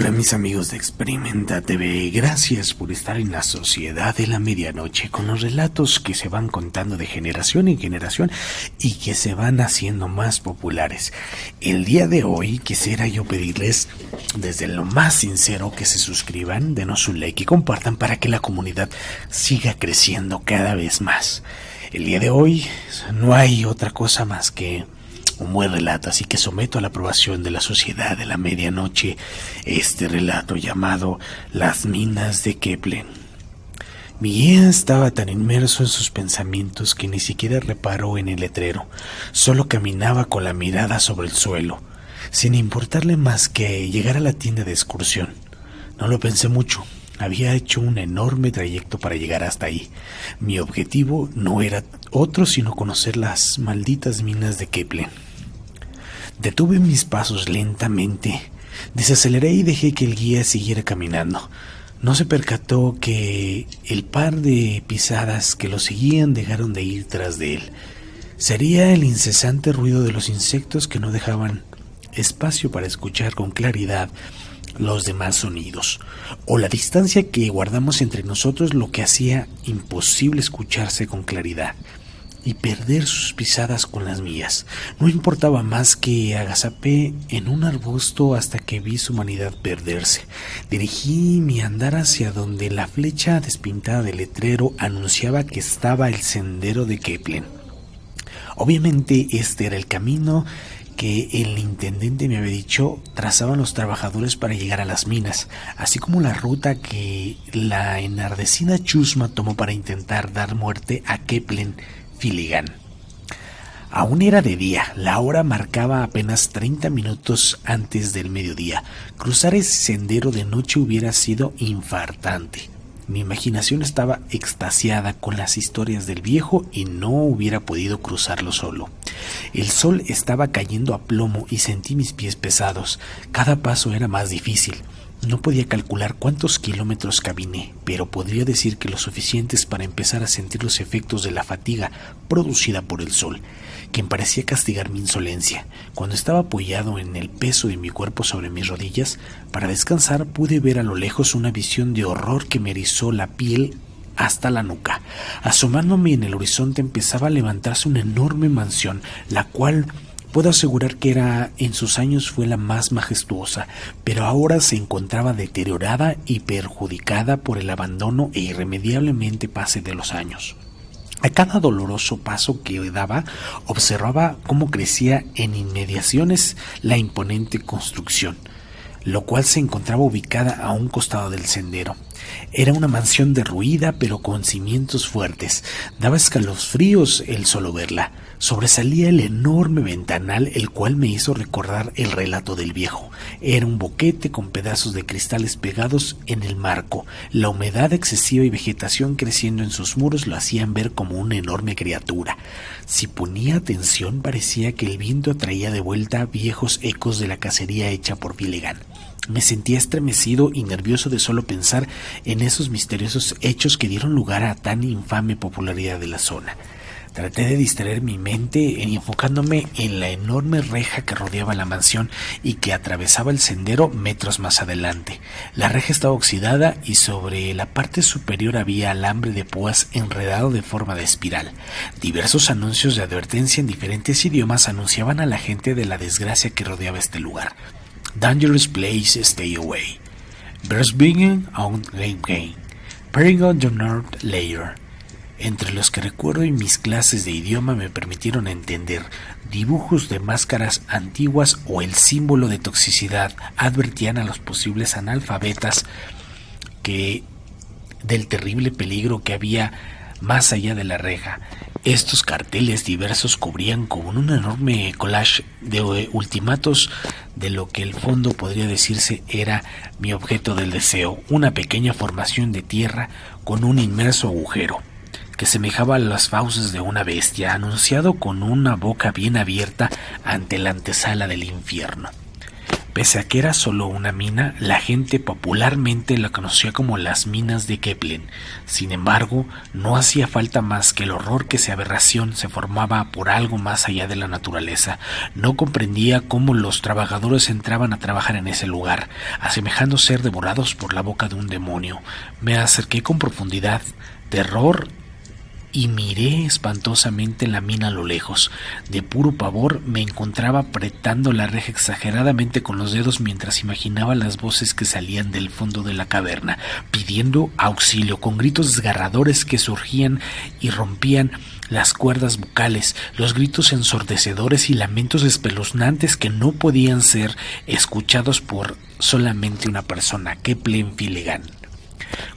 Hola mis amigos de Experimenta TV, gracias por estar en la Sociedad de la Medianoche con los relatos que se van contando de generación en generación y que se van haciendo más populares. El día de hoy quisiera yo pedirles desde lo más sincero que se suscriban, denos un like y compartan para que la comunidad siga creciendo cada vez más. El día de hoy no hay otra cosa más que un buen relato, así que someto a la aprobación de la Sociedad de la Medianoche este relato llamado Las Minas de Kepler. Mi guía estaba tan inmerso en sus pensamientos que ni siquiera reparó en el letrero, solo caminaba con la mirada sobre el suelo, sin importarle más que llegar a la tienda de excursión. No lo pensé mucho. Había hecho un enorme trayecto para llegar hasta ahí. Mi objetivo no era otro sino conocer las malditas minas de Kepler. Detuve mis pasos lentamente, desaceleré y dejé que el guía siguiera caminando. No se percató que el par de pisadas que lo seguían dejaron de ir tras de él. Sería el incesante ruido de los insectos que no dejaban espacio para escuchar con claridad los demás sonidos, o la distancia que guardamos entre nosotros lo que hacía imposible escucharse con claridad y perder sus pisadas con las mías. No importaba más que agazapé en un arbusto hasta que vi su humanidad perderse. Dirigí mi andar hacia donde la flecha despintada del letrero anunciaba que estaba el sendero de Kepler. Obviamente este era el camino que el intendente me había dicho trazaban los trabajadores para llegar a las minas, así como la ruta que la enardecida chusma tomó para intentar dar muerte a Kepler Filigan. Aún era de día, la hora marcaba apenas 30 minutos antes del mediodía. Cruzar ese sendero de noche hubiera sido infartante. Mi imaginación estaba extasiada con las historias del viejo y no hubiera podido cruzarlo solo. El sol estaba cayendo a plomo y sentí mis pies pesados. Cada paso era más difícil. No podía calcular cuántos kilómetros caminé, pero podría decir que lo suficientes para empezar a sentir los efectos de la fatiga producida por el sol, quien parecía castigar mi insolencia. Cuando estaba apoyado en el peso de mi cuerpo sobre mis rodillas, para descansar pude ver a lo lejos una visión de horror que me erizó la piel hasta la nuca. Asomándome en el horizonte empezaba a levantarse una enorme mansión, la cual puedo asegurar que en sus años fue la más majestuosa, pero ahora se encontraba deteriorada y perjudicada por el abandono e irremediablemente pase de los años. A cada doloroso paso que daba, observaba cómo crecía en inmediaciones la imponente construcción, lo cual se encontraba ubicada a un costado del sendero. Era una mansión derruida pero con cimientos fuertes. Daba escalofríos el solo verla. Sobresalía el enorme ventanal, el cual me hizo recordar el relato del viejo. Era un boquete con pedazos de cristales pegados en el marco. La humedad excesiva y vegetación creciendo en sus muros lo hacían ver como una enorme criatura. Si ponía atención parecía que el viento traía de vuelta viejos ecos de la cacería hecha por Filigan. Me sentía estremecido y nervioso de solo pensar en esos misteriosos hechos que dieron lugar a tan infame popularidad de la zona. Traté de distraer mi mente enfocándome en la enorme reja que rodeaba la mansión y que atravesaba el sendero metros más adelante. La reja estaba oxidada y sobre la parte superior había alambre de púas enredado de forma de espiral. Diversos anuncios de advertencia en diferentes idiomas anunciaban a la gente de la desgracia que rodeaba este lugar. Dangerous place, stay away. Bersbingen on Game. Perigon do Nord Layer. Entre los que recuerdo y mis clases de idioma me permitieron entender dibujos de máscaras antiguas o el símbolo de toxicidad advertían a los posibles analfabetas del terrible peligro que había más allá de la reja. Estos carteles diversos cubrían con un enorme collage de ultimatos de lo que el fondo podría decirse era mi objeto del deseo, una pequeña formación de tierra con un inmenso agujero que semejaba a las fauces de una bestia, anunciado con una boca bien abierta ante la antesala del infierno. Pese a que era solo una mina, la gente popularmente la conocía como las minas de Kepler. Sin embargo, no hacía falta más que el horror que esa aberración se formaba por algo más allá de la naturaleza. No comprendía cómo los trabajadores entraban a trabajar en ese lugar, asemejando ser devorados por la boca de un demonio. Me acerqué con profundidad, terror y miré espantosamente la mina a lo lejos. De puro pavor me encontraba apretando la reja exageradamente con los dedos mientras imaginaba las voces que salían del fondo de la caverna, pidiendo auxilio con gritos desgarradores que surgían y rompían las cuerdas vocales, los gritos ensordecedores y lamentos espeluznantes que no podían ser escuchados por solamente una persona, Kepler Filigan.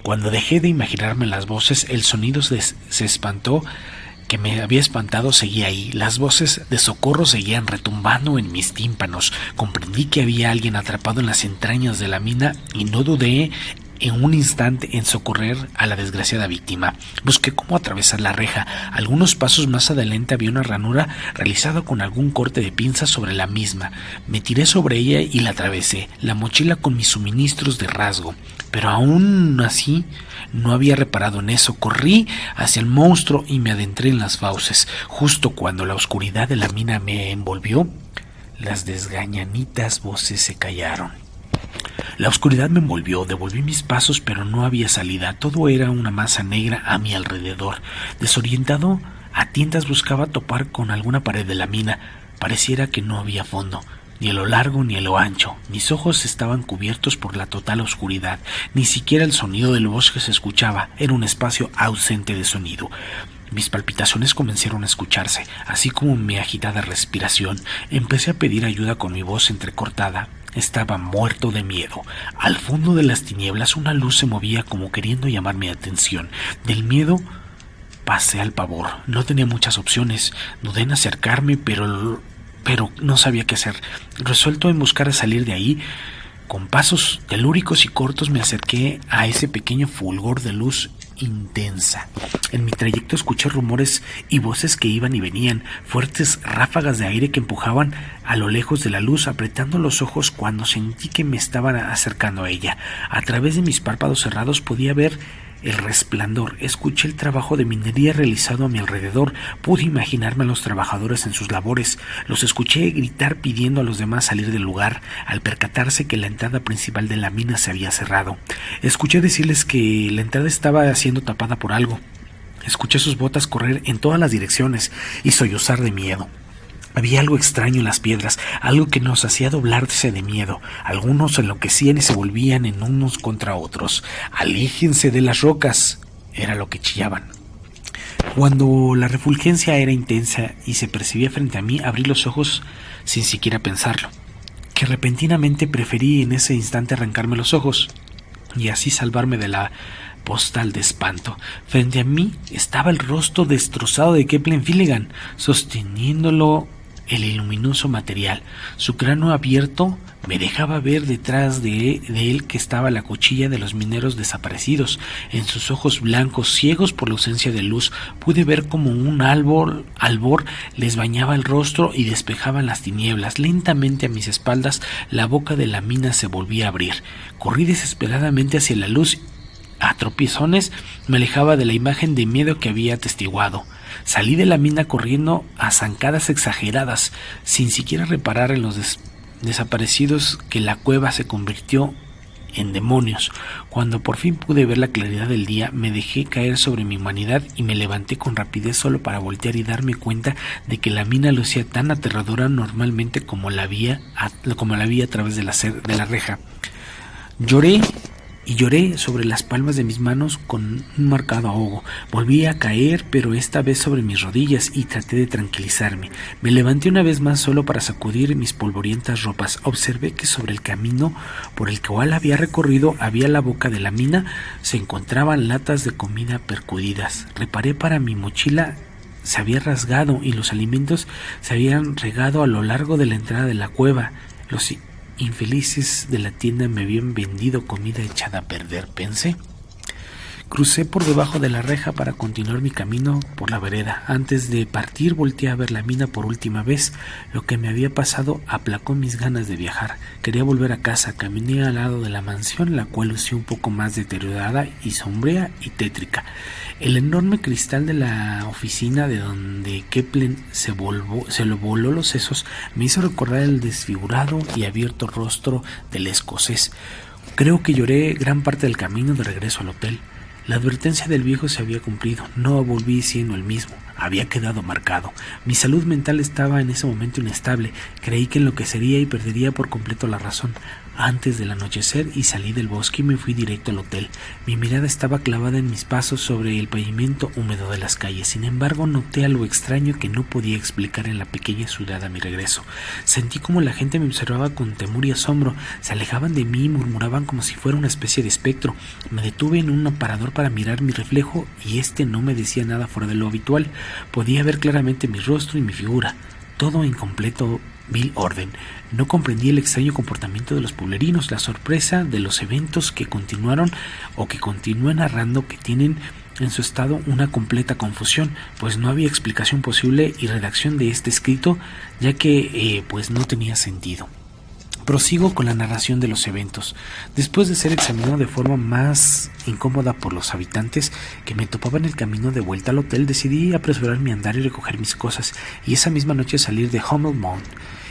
Cuando dejé de imaginarme las voces, el sonido se espantó, que me había espantado seguía ahí. Las voces de socorro seguían retumbando en mis tímpanos. Comprendí que había alguien atrapado en las entrañas de la mina y no dudé en un instante en socorrer a la desgraciada víctima. Busqué cómo atravesar la reja. Algunos pasos más adelante había una ranura realizada con algún corte de pinza sobre la misma. Me tiré sobre ella y la atravesé, la mochila con mis suministros de rasgo. Pero aún así no había reparado en eso. Corrí hacia el monstruo y me adentré en las fauces. Justo cuando la oscuridad de la mina me envolvió, las desgañanitas voces se callaron. La oscuridad me envolvió, devolví mis pasos, pero no había salida. Todo era una masa negra a mi alrededor. Desorientado, a tientas buscaba topar con alguna pared de la mina. Pareciera que no había fondo, ni a lo largo ni a lo ancho. Mis ojos estaban cubiertos por la total oscuridad. Ni siquiera el sonido del bosque se escuchaba. Era un espacio ausente de sonido. Mis palpitaciones comenzaron a escucharse, así como mi agitada respiración. Empecé a pedir ayuda con mi voz entrecortada. Estaba muerto de miedo. Al fondo de las tinieblas una luz se movía como queriendo llamar mi atención. Del miedo pasé al pavor. No tenía muchas opciones. Dudé en acercarme, pero no sabía qué hacer. Resuelto en buscar salir de ahí, con pasos telúricos y cortos me acerqué a ese pequeño fulgor de luz intensa. En mi trayecto escuché rumores y voces que iban y venían, fuertes ráfagas de aire que empujaban a lo lejos de la luz, apretando los ojos cuando sentí que me estaban acercando a ella. A través de mis párpados cerrados podía ver el resplandor. Escuché el trabajo de minería realizado a mi alrededor. Pude imaginarme a los trabajadores en sus labores. Los escuché gritar pidiendo a los demás salir del lugar, al percatarse que la entrada principal de la mina se había cerrado. Escuché decirles que la entrada estaba siendo tapada por algo. Escuché sus botas correr en todas las direcciones y sollozar de miedo. Había algo extraño en las piedras, algo que nos hacía doblarse de miedo. Algunos enloquecían y se volvían en unos contra otros. ¡Aléjense de las rocas!, era lo que chillaban. Cuando la refulgencia era intensa y se percibía frente a mí, abrí los ojos sin siquiera pensarlo. Que repentinamente preferí en ese instante arrancarme los ojos y así salvarme de la postal de espanto. Frente a mí estaba el rostro destrozado de Kepler Filigan, sosteniéndolo el luminoso material. Su cráneo abierto me dejaba ver detrás de él que estaba la cuchilla de los mineros desaparecidos. En sus ojos blancos, ciegos por la ausencia de luz, pude ver como un albor les bañaba el rostro y despejaban las tinieblas. Lentamente a mis espaldas, la boca de la mina se volvía a abrir. Corrí desesperadamente hacia la luz. A tropiezones me alejaba de la imagen de miedo que había atestiguado. Salí de la mina corriendo a zancadas exageradas, sin siquiera reparar en los desaparecidos, que la cueva se convirtió en demonios. Cuando por fin pude ver la claridad del día, me dejé caer sobre mi humanidad y me levanté con rapidez solo para voltear y darme cuenta de que la mina lucía tan aterradora normalmente como la vi a través de la reja. Lloré sobre las palmas de mis manos con un marcado ahogo. Volví a caer, pero esta vez sobre mis rodillas, y traté de tranquilizarme. Me levanté una vez más solo para sacudir mis polvorientas ropas. Observé que sobre el camino por el cual había recorrido había la boca de la mina. Se encontraban latas de comida percudidas. Reparé para mi mochila se había rasgado y los alimentos se habían regado a lo largo de la entrada de la cueva. Los infelices de la tienda me habían vendido comida echada a perder, pensé. Crucé por debajo de la reja para continuar mi camino por la vereda. Antes de partir volteé a ver la mina por última vez. Lo que me había pasado aplacó mis ganas de viajar. Quería volver a casa. Caminé al lado de la mansión, la cual lucía un poco más deteriorada y sombría y tétrica. El enorme cristal de la oficina de donde Kepler se lo voló los sesos me hizo recordar el desfigurado y abierto rostro del escocés. Creo que lloré gran parte del camino de regreso al hotel. La advertencia del viejo se había cumplido. No volví siendo el mismo. Había quedado marcado. Mi salud mental estaba en ese momento inestable. Creí que enloquecería y perdería por completo la razón. Antes del anochecer y salí del bosque y me fui directo al hotel. Mi mirada estaba clavada en mis pasos sobre el pavimento húmedo de las calles. Sin embargo, noté algo extraño que no podía explicar en la pequeña ciudad a mi regreso. Sentí como la gente me observaba con temor y asombro. Se alejaban de mí y murmuraban como si fuera una especie de espectro. Me detuve en un aparador para mirar mi reflejo y este no me decía nada fuera de lo habitual. Podía ver claramente mi rostro y mi figura. Todo en completo vil orden. No comprendí el extraño comportamiento de los pueblerinos, la sorpresa de los eventos que continuaron o que continúan narrando, que tienen en su estado una completa confusión, pues no había explicación posible y redacción de este escrito, ya que pues no tenía sentido. Prosigo con la narración de los eventos. Después de ser examinado de forma más incómoda por los habitantes que me topaban en el camino de vuelta al hotel, decidí apresurar mi andar y recoger mis cosas, y esa misma noche salir de Hummel Mount.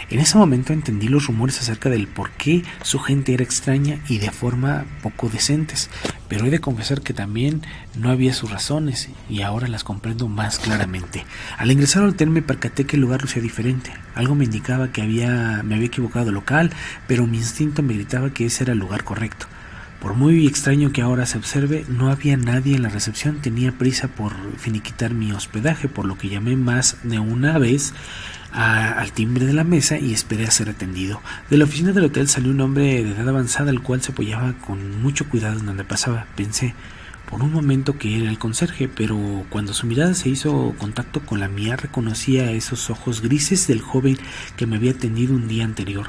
En ese momento entendí los rumores acerca del por qué su gente era extraña y de forma poco decentes, pero he de confesar que también no había sus razones y ahora las comprendo más claramente. Al ingresar al hotel me percaté que el lugar lucía diferente. Algo me indicaba que me había equivocado de local, pero mi instinto me gritaba que ese era el lugar correcto. Por muy extraño que ahora se observe, no había nadie en la recepción. Tenía prisa por finiquitar mi hospedaje, por lo que llamé más de una vez al timbre de la mesa y esperé a ser atendido. De la oficina del hotel salió un hombre de edad avanzada, el cual se apoyaba con mucho cuidado en donde pasaba. Pensé por un momento que era el conserje, pero cuando su mirada se hizo contacto con la mía, reconocí a esos ojos grises del joven que me había atendido un día anterior.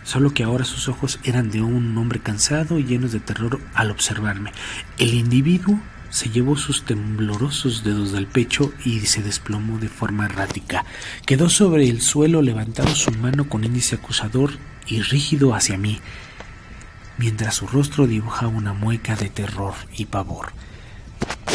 Solo que ahora sus ojos eran de un hombre cansado y llenos de terror al observarme. El individuo se llevó sus temblorosos dedos del pecho y se desplomó de forma errática. Quedó sobre el suelo levantando su mano con índice acusador y rígido hacia mí, mientras su rostro dibujaba una mueca de terror y pavor.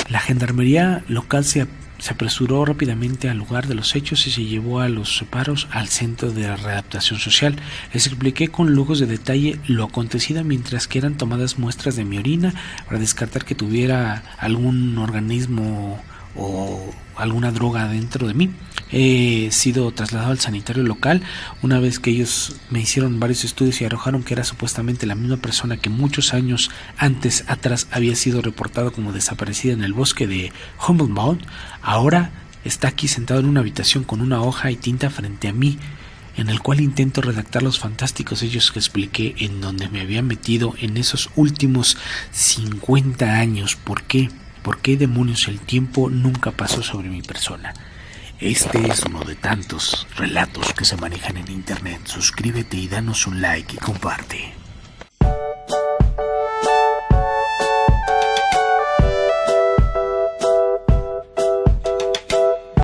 La gendarmería local se apresuró rápidamente al lugar de los hechos y se llevó a los separos al centro de readaptación social. Les expliqué con lujos de detalle lo acontecido, mientras que eran tomadas muestras de mi orina para descartar que tuviera algún organismo o alguna droga dentro de mí. He sido trasladado al sanitario local una vez que ellos me hicieron varios estudios y arrojaron que era supuestamente la misma persona que muchos años atrás había sido reportado como desaparecida en el bosque de Hummel Mount. Ahora está aquí sentado en una habitación con una hoja y tinta frente a mí, en el cual intento redactar los fantásticos hechos que expliqué en donde me había metido en esos últimos 50 años. ¿Por qué? ¿Por qué demonios el tiempo nunca pasó sobre mi persona? Este es uno de tantos relatos que se manejan en internet. Suscríbete y danos un like y comparte.